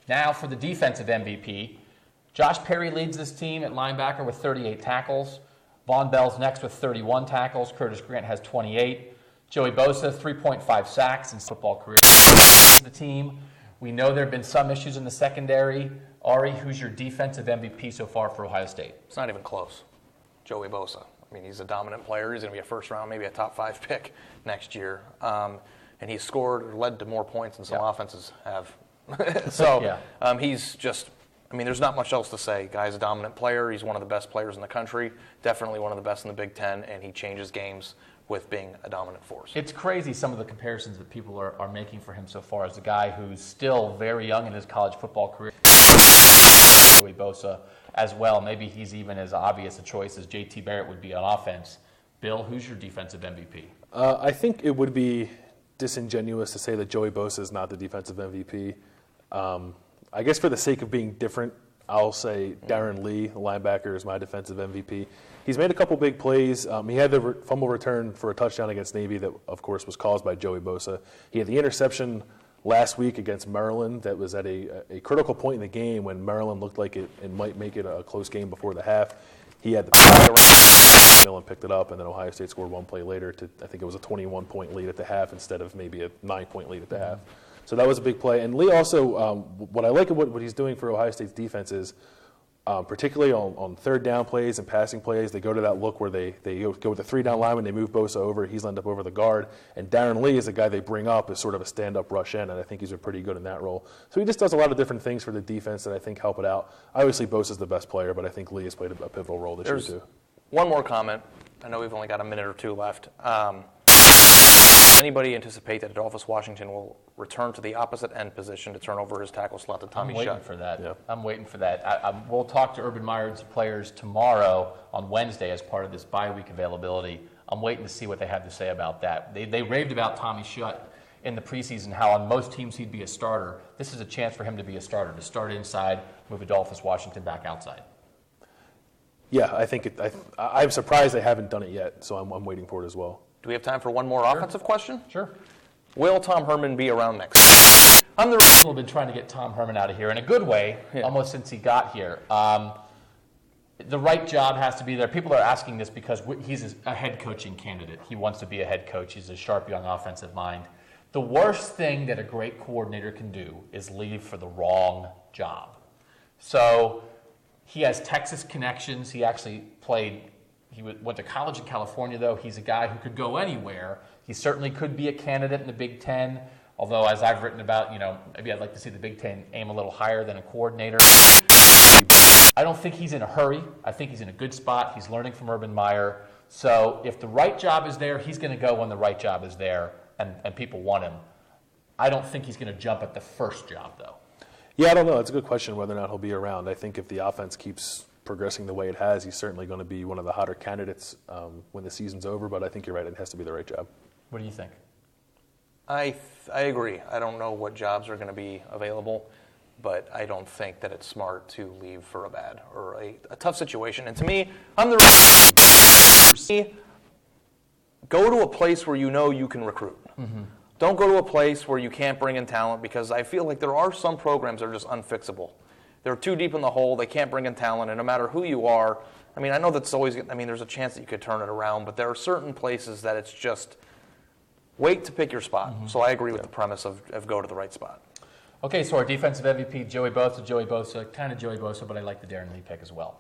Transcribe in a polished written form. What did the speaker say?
Now for the defensive MVP, Josh Perry leads this team at linebacker with 38 tackles. Von Bell's next with 31 tackles. Curtis Grant has 28. Joey Bosa, 3.5 sacks in his football career. The team, we know there have been some issues in the secondary. Ari, who's your defensive MVP so far for Ohio State? It's not even close. Joey Bosa. I mean, he's a dominant player. He's going to be a first round, maybe a top 5 pick next year. And he's scored or led to more points than some offenses have. So he's just, I mean, there's not much else to say. Guy's a dominant player. He's one of the best players in the country, definitely one of the best in the Big Ten, and he changes games with being a dominant force. It's crazy some of the comparisons that people are making for him so far as a guy who's still very young in his college football career. Joey Bosa as well. Maybe he's even as obvious a choice as J.T. Barrett would be on offense. Bill, who's your defensive MVP? I think it would be disingenuous to say that Joey Bosa is not the defensive MVP. I guess for the sake of being different, I'll say Darren Lee, the linebacker, is my defensive MVP. He's made a couple big plays. He had the fumble return for a touchdown against Navy that, of course, was caused by Joey Bosa. He had the interception last week against Maryland that was at a critical point in the game when Maryland looked like it might make it a close game before the half. He had the play and picked it up, and then Ohio State scored one play later to, I think it was a 21-point lead at the half instead of maybe a 9-point lead at the half. So that was a big play. And Lee also, what I like about what he's doing for Ohio State's defense is, particularly on third down plays and passing plays, they go to that look where they go with the 3-down lineman, they move Bosa over, he's lined up over the guard, and Darren Lee is the guy they bring up as sort of a stand-up rush end, and I think he's been pretty good in that role. So he just does a lot of different things for the defense that I think help it out. Obviously, Bosa's the best player, but I think Lee has played a pivotal role this year too. One more comment. I know we've only got a minute or two left. Anybody anticipate that Adolphus Washington will return to the opposite end position to turn over his tackle slot to Tommy Shutt? I'm waiting for that. We'll talk to Urban Meyer's players tomorrow on Wednesday as part of this bye week availability. I'm waiting to see what they have to say about that. They raved about Tommy Shutt in the preseason, how on most teams he'd be a starter. This is a chance for him to be a starter, to start inside, move Adolphus Washington back outside. Yeah, I think I'm surprised they haven't done it yet, so I'm waiting for it as well. Do we have time for one more offensive question? Sure. Will Tom Herman be around next? People have been trying to get Tom Herman out of here in a good way, almost since he got here. The right job has to be there. People are asking this because he's a head coaching candidate. He wants to be a head coach. He's a sharp, young offensive mind. The worst thing that a great coordinator can do is leave for the wrong job. So he has Texas connections. He actually went to college in California, though. He's a guy who could go anywhere. He certainly could be a candidate in the Big Ten, although as I've written about, maybe I'd like to see the Big Ten aim a little higher than a coordinator. I don't think he's in a hurry. I think he's in a good spot. He's learning from Urban Meyer. So if the right job is there, he's going to go when the right job is there and people want him. I don't think he's going to jump at the first job, though. Yeah, I don't know. It's a good question whether or not he'll be around. I think if the offense keeps progressing the way it has, he's certainly going to be one of the hotter candidates when the season's over, but I think you're right. It has to be the right job. What do you think? I agree. I don't know what jobs are going to be available, but I don't think that it's smart to leave for a bad or a tough situation. And to me, go to a place where you know you can recruit. Mm-hmm. Don't go to a place where you can't bring in talent, because I feel like there are some programs that are just unfixable. They're too deep in the hole. They can't bring in talent, and no matter who you are, I mean, I know that's always, there's a chance that you could turn it around, but there are certain places that it's just wait to pick your spot. Mm-hmm. So I agree with the premise of go to the right spot. Okay, so our defensive MVP, Joey Bosa, kind of Joey Bosa, but I like the Darren Lee pick as well.